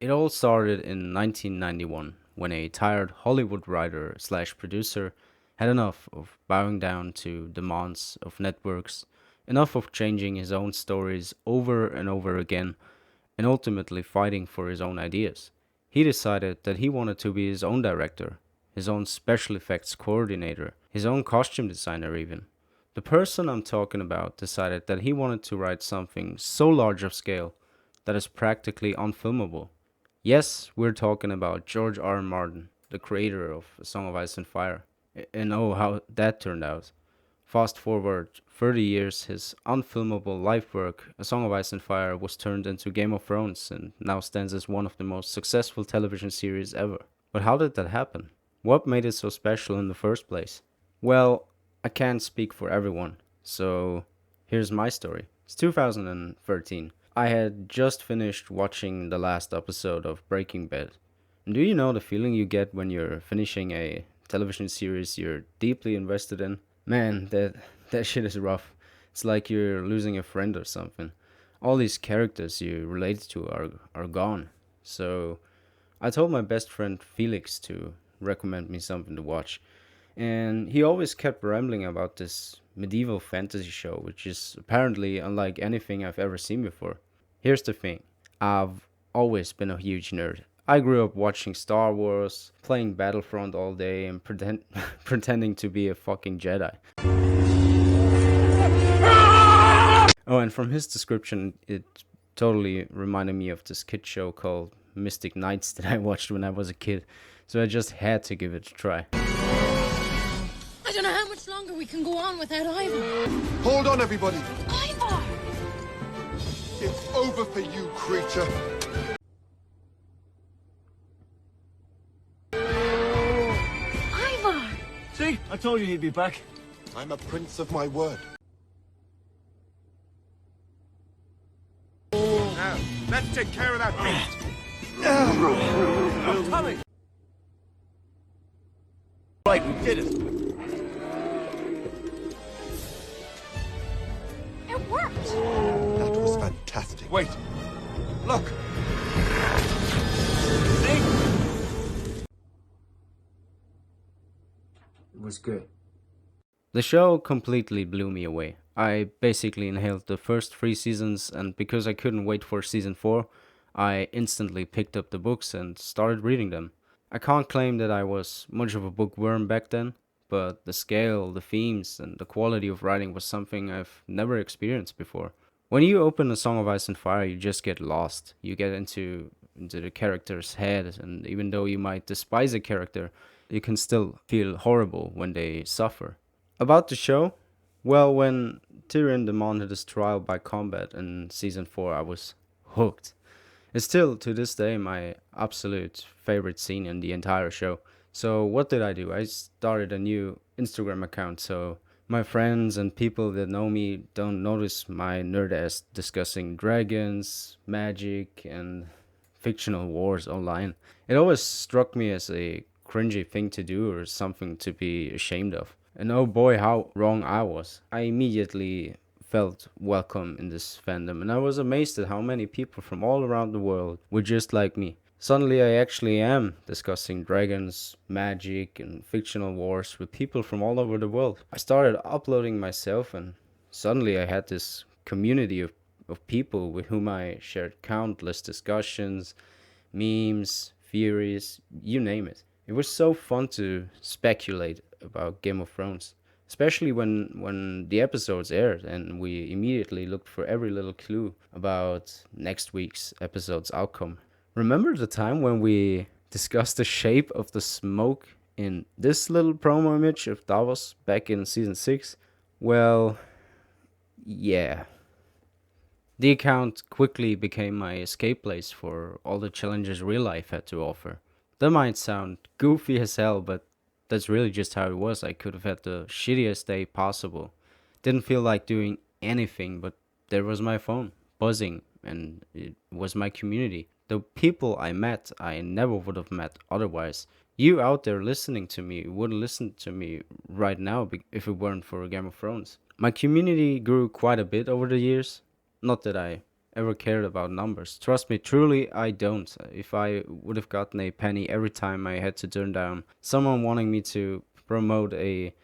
It all started in 1991 when a tired Hollywood writer slash producer had enough of bowing down to demands of networks, enough of changing his own stories over and over again, and ultimately fighting for his own ideas. He decided that he wanted to be his own director, his own special effects coordinator, his own costume designer, even. The person I'm talking about decided that he wanted to write something so large of scale that is practically unfilmable. Yes, we're talking about George R. R. Martin, the creator of A Song of Ice and Fire. And oh, how that turned out. Fast forward 30 years, his unfilmable life work, A Song of Ice and Fire, was turned into Game of Thrones and now stands as one of the most successful television series ever. But how did that happen? What made it so special in the first place? Well, I can't speak for everyone, so here's my story. It's 2013. I had just finished watching the last episode of Breaking Bad. And do you know the feeling you get when you're finishing a television series you're deeply invested in? Man, that shit is rough. It's like you're losing a friend or something. All these characters you relate to are gone. So I told my best friend Felix to recommend me something to watch. And he always kept rambling about this medieval fantasy show, which is apparently unlike anything I've ever seen before. Here's the thing, I've always been a huge nerd. I grew up watching Star Wars, playing Battlefront all day, and pretending to be a fucking Jedi. Oh, and from his description, it totally reminded me of this kid show called Mystic Knights that I watched when I was a kid. So I just had to give it a try. I don't know how much longer we can go on without Ivar. Hold on, everybody. Ivar! It's over for you, creature. Ivar! See, I told you he'd be back. I'm a prince of my word. Now, let's take care of that beast. Oh, Tommy! Right, we did it. It worked! That was fantastic. Wait. Look. See? It was good. The show completely blew me away. I basically inhaled the first 3 seasons, and because I couldn't wait for season 4, I instantly picked up the books and started reading them. I can't claim that I was much of a bookworm back then, but the scale, the themes, and the quality of writing was something I've never experienced before. When you open A Song of Ice and Fire, you just get lost. You get into the character's head, and even though you might despise a character, you can still feel horrible when they suffer. About the show, well, when Tyrion demanded his trial by combat in season 4, I was hooked. It's still, to this day, my absolute favorite scene in the entire show. So what did I do? I started a new Instagram account so my friends and people that know me don't notice my nerd ass discussing dragons, magic, and fictional wars online. It always struck me as a cringy thing to do or something to be ashamed of. And oh boy, how wrong I was. I immediately felt welcome in this fandom, and I was amazed at how many people from all around the world were just like me. Suddenly I actually am discussing dragons, magic, and fictional wars with people from all over the world. I started uploading myself, and suddenly I had this community of people with whom I shared countless discussions, memes, theories, you name it. It was so fun to speculate about Game of Thrones, especially when the episodes aired and we immediately looked for every little clue about next week's episode's outcome. Remember the time when we discussed the shape of the smoke in this little promo image of Davos back in season 6? Well, yeah. The account quickly became my escape place for all the challenges real life had to offer. That might sound goofy as hell, but that's really just how it was. I could have had the shittiest day possible. Didn't feel like doing anything, but there was my phone, buzzing, and it was my community. The people I met, I never would have met otherwise. You out there listening to me wouldn't listen to me right now if it weren't for Game of Thrones. My community grew quite a bit over the years. Not that I ever cared about numbers. Trust me, truly, I don't. If I would have gotten a penny every time I had to turn down someone wanting me to promote a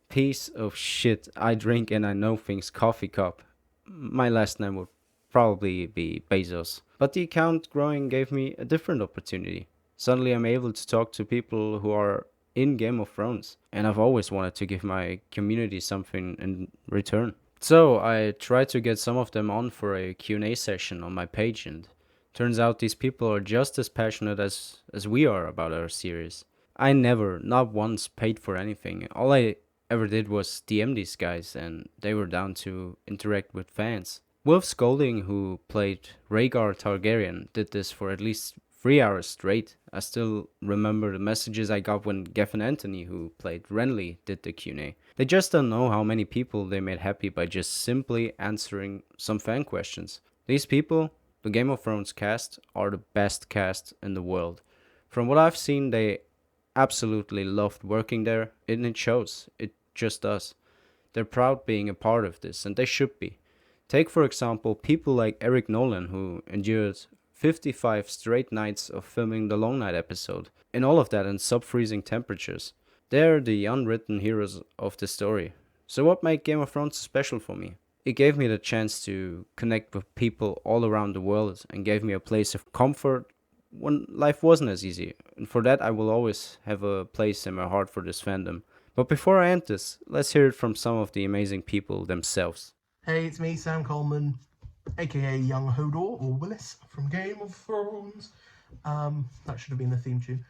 piece of shit I drink and I know things coffee cup, my last name would probably be Bezos. But the account growing gave me a different opportunity. Suddenly I'm able to talk to people who are in Game of Thrones, and I've always wanted to give my community something in return. So I tried to get some of them on for a Q&A session on my page, and turns out these people are just as passionate as we are about our series. I never, not once, paid for anything. All I ever did was DM these guys, and they were down to interact with fans. Wolf Scolding, who played Rhaegar Targaryen, did this for at least 3 hours straight. I still remember the messages I got when Geffen Anthony, who played Renly, did the Q&A. They just don't know how many people they made happy by just simply answering some fan questions. These people, the Game of Thrones cast, are the best cast in the world. From what I've seen, they absolutely loved working there, and it shows. It just does. They're proud being a part of this, and they should be. Take, for example, people like Eric Nolan, who endured 55 straight nights of filming the Long Night episode, and all of that in sub-freezing temperatures. They're the unwritten heroes of the story. So what made Game of Thrones special for me? It gave me the chance to connect with people all around the world and gave me a place of comfort when life wasn't as easy. And for that, I will always have a place in my heart for this fandom. But before I end this, let's hear it from some of the amazing people themselves. Hey, it's me, Sam Coleman, aka Young HODOR, or Willis, from Game of Thrones. That should have been the theme tune.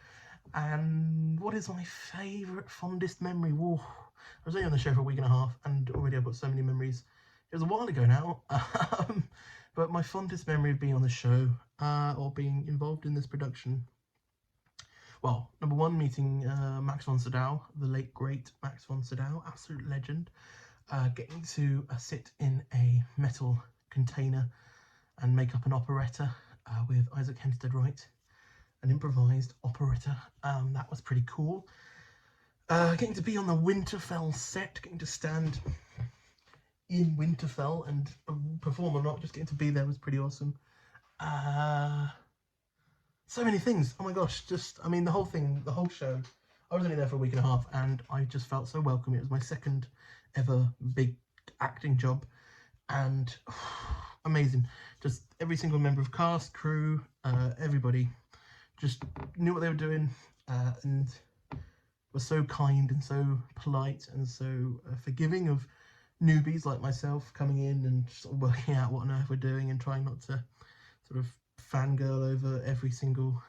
And what is my favourite, fondest memory? Whoa, I was only on the show for a week and a half, and already I've got so many memories. It was a while ago now, but my fondest memory of being on the show, or being involved in this production. Well, number one, meeting Max von Sydow, the late great Max von Sydow, absolute legend. Getting to sit in a metal container and make up an operetta with Isaac Hempstead Wright, an improvised operetta. That was pretty cool. Getting to be on the Winterfell set, getting to stand in Winterfell and perform or not, just getting to be there was pretty awesome. So many things. Oh my gosh, I mean, the whole thing, the whole show. I was only there for a week and a half and I just felt so welcome. It was my second ever big acting job and amazing. Just every single member of cast, crew, everybody just knew what they were doing and was so kind and so polite and so forgiving of newbies like myself coming in and sort of working out what on earth we're doing and trying not to sort of fangirl over every single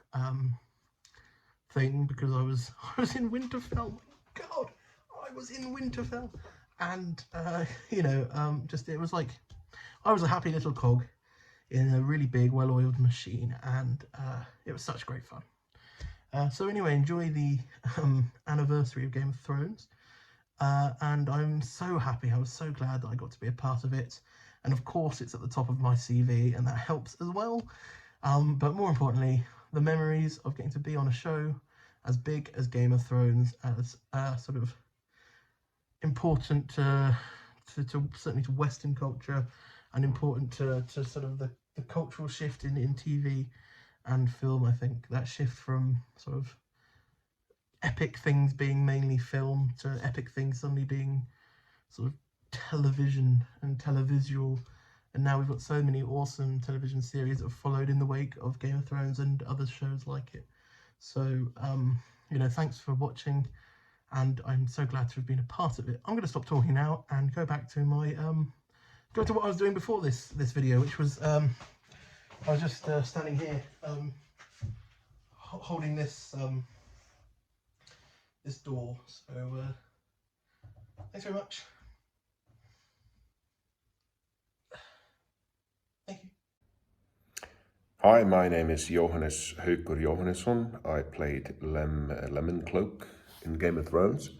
thing because I was in Winterfell. My God, I was in Winterfell. And, just it was like, I was a happy little cog in a really big, well-oiled machine, and it was such great fun. So anyway, enjoy the anniversary of Game of Thrones, and I'm so happy, I was so glad that I got to be a part of it, and of course it's at the top of my CV, and that helps as well, but more importantly, the memories of getting to be on a show as big as Game of Thrones, as sort of important to certainly to Western culture and important to sort of the cultural shift in TV and film. I think that shift from sort of epic things being mainly film to epic things suddenly being sort of television and televisual, and now we've got so many awesome television series that have followed in the wake of Game of Thrones and other shows like it. So thanks for watching, and I'm so glad to have been a part of it. I'm going to stop talking now and go back to my go to what I was doing before this video, which was I was just standing here holding this this door. So thanks very much. Thank you. Hi, my name is Johannes HAUKUR Jóhannesson. I played LEMONCLOAK in Game of Thrones.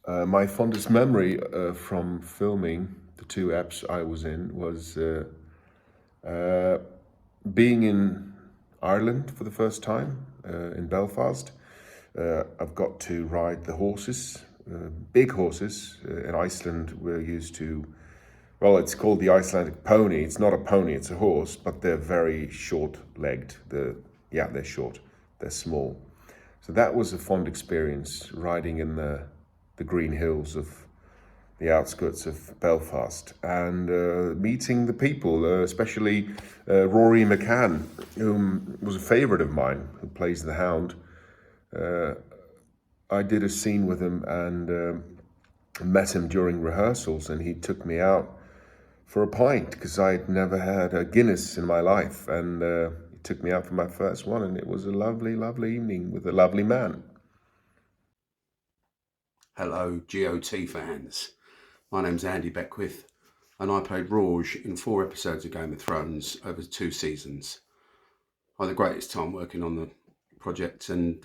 My fondest memory from filming the 2 eps I was in was being in Ireland for the first time, in Belfast. I've got to ride the horses, big horses. In Iceland we're used to, well, it's called the Icelandic pony. It's not a pony, it's a horse, but they're very short-legged. They're short, they're small. So that was a fond experience, riding in the green hills of the outskirts of Belfast, and meeting the people, especially Rory McCann, who was a favourite of mine, who plays the Hound. I did a scene with him and met him during rehearsals, and he took me out for a pint because I'd never had a Guinness in my life, and he took me out for my first one, and it was a lovely, lovely evening with a lovely man. Hello, GOT fans. My name's Andy Beckwith, and I played Rouge in 4 episodes of Game of Thrones over 2 seasons. I had the greatest time working on the project, and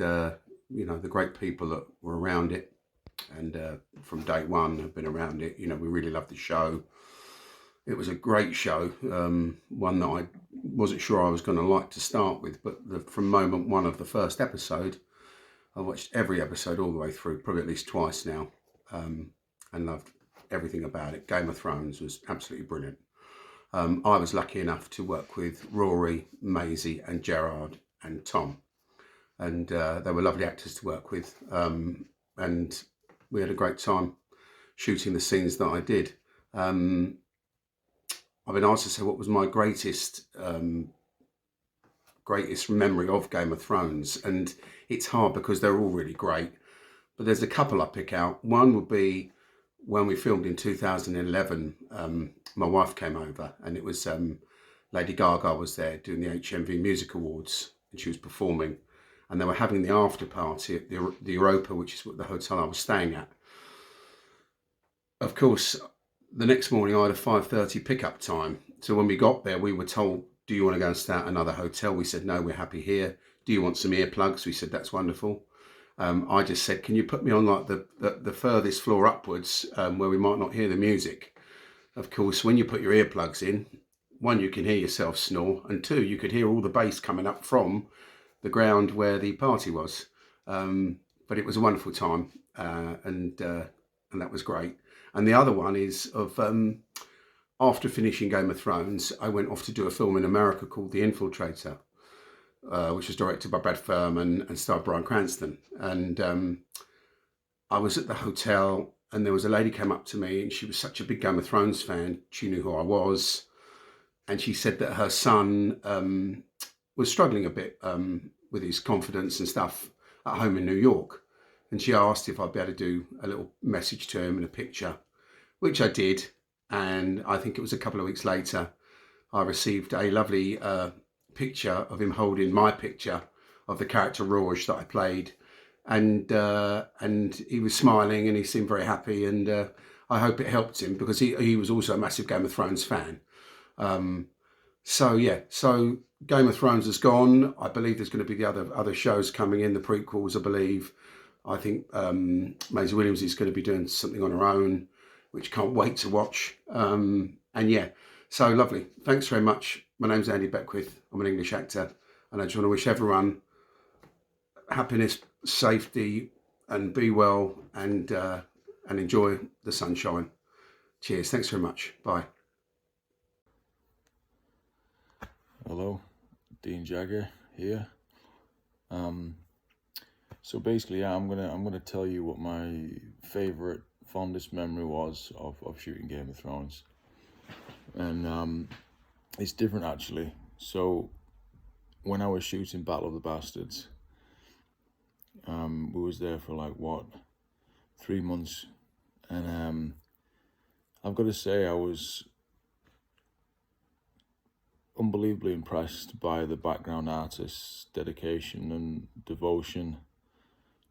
you know, the great people that were around it, and from day one have been around it. You know, we really loved the show. It was a great show, one that I wasn't sure I was going to like to start with, but from moment one of the first episode, I watched every episode all the way through, probably at least twice now, and loved everything about it. Game of Thrones was absolutely brilliant. I was lucky enough to work with Rory, Maisie and Gerard and Tom, and they were lovely actors to work with, and we had a great time shooting the scenes that I did. I've been asked to say what was my greatest memory of Game of Thrones, and it's hard because they're all really great, but there's a couple I pick out. One would be when we filmed in 2011. My wife came over, and it was Lady Gaga was there doing the HMV Music Awards, and she was performing, and they were having the after party at the Europa, which is the hotel I was staying at. Of course, the next morning I had a 5:30 pickup time. So when we got there, we were told, do you want to go and stay at another hotel? We said, no, we're happy here. Do you want some earplugs? We said, that's wonderful. I just said, can you put me on like the furthest floor upwards, where we might not hear the music? Of course, when you put your earplugs in, 1, you can hear yourself snore, and 2, you could hear all the bass coming up from the ground where the party was. But it was a wonderful time, and that was great. And the other one is of after finishing Game of Thrones, I went off to do a film in America called The Infiltrator, which was directed by Brad Furman and starred Bryan Cranston. And I was at the hotel, and there was a lady came up to me, and she was such a big Game of Thrones fan. She knew who I was, and she said that her son was struggling a bit with his confidence and stuff at home in New York. And she asked if I'd be able to do a little message to him and a picture, which I did. And I think it was a couple of weeks later, I received a lovely picture of him holding my picture of the character Rouge that I played. And he was smiling and he seemed very happy. And I hope it helped him because he was also a massive Game of Thrones fan. So Game of Thrones has gone. I believe there's going to be the other shows coming in, the prequels, I believe. I think Maisie Williams is going to be doing something on her own, which can't wait to watch. And yeah, so lovely. Thanks very much. My name's Andy Beckwith. I'm an English actor, and I just want to wish everyone happiness, safety, and be well, and enjoy the sunshine. Cheers. Thanks very much. Bye. Hello, Dean Jagger here. So basically, I'm gonna tell you what my favorite, fondest memory was of shooting Game of Thrones, and it's different actually. So when I was shooting Battle of the Bastards, we was there for like 3 months, and I've got to say I was unbelievably impressed by the background artists' dedication and devotion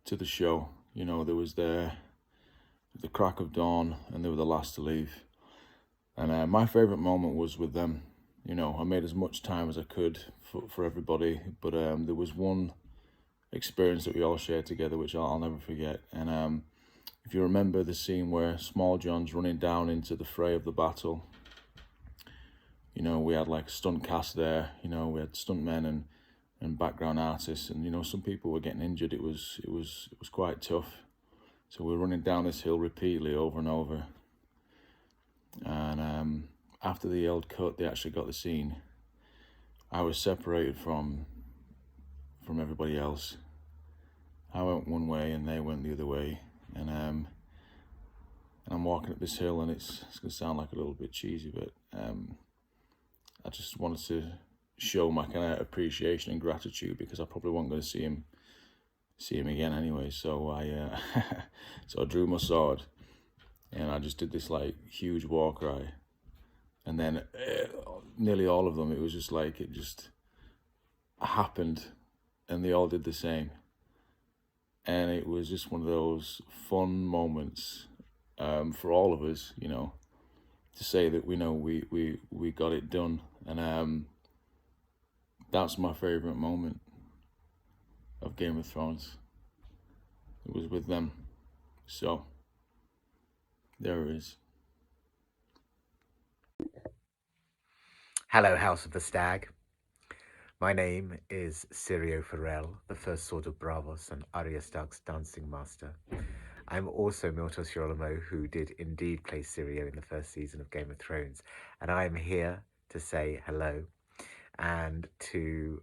to the show. You know, they was there at the crack of dawn, and they were the last to leave. And my favourite moment was with them. You know, I made as much time as I could for everybody, but there was one experience that we all shared together, which I'll never forget. And if you remember the scene where Small John's running down into the fray of the battle, you know, we had like a stunt cast there. You know, we had stuntmen and background artists, and you know, some people were getting injured. It was quite tough. So we were running down this hill repeatedly over and over, and after the yelled cut, they actually got the scene. I was separated from everybody else. I went one way and they went the other way, and I'm walking up this hill, and it's gonna sound like a little bit cheesy, but I just wanted to show my kind of appreciation and gratitude, because I probably wasn't going to see him again anyway. So I so I drew my sword, and I just did this like huge war cry, and then nearly all of them, it was just like it just happened, and they all did the same, and it was just one of those fun moments for all of us, you know, to say that we got it done. And that's my favorite moment of Game of Thrones. It was with them. So there it is. Hello, House of the Stag. My name is Sirio Farrell, the first Sword of Bravos and Arya Stark's dancing master. I'm also Miltos Yorolamo, who did indeed play Sirio in the first season of Game of Thrones. And I am here to say hello and to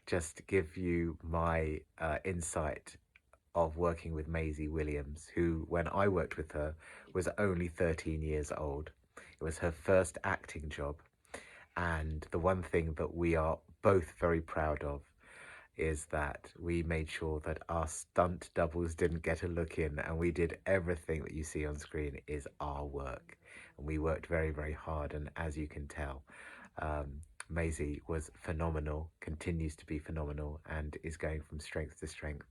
just give you my insight of working with Maisie Williams, who, when I worked with her, was only 13 years old. It was her first acting job. And the one thing that we are both very proud of is that we made sure that our stunt doubles didn't get a look in, and we did everything that you see on screen is our work. And we worked very, very hard, and as you can tell, Maisie was phenomenal, continues to be phenomenal, and is going from strength to strength,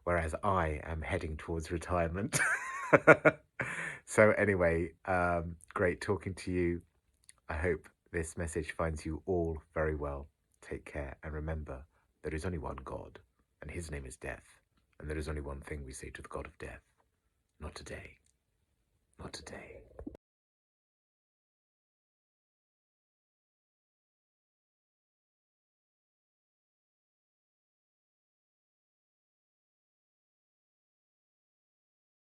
whereas I am heading towards retirement. So anyway, great talking to you. I hope this message finds you all very well. Take care, and remember, there is only one God, and his name is Death. And there is only one thing we say to the God of Death: not today. Not today.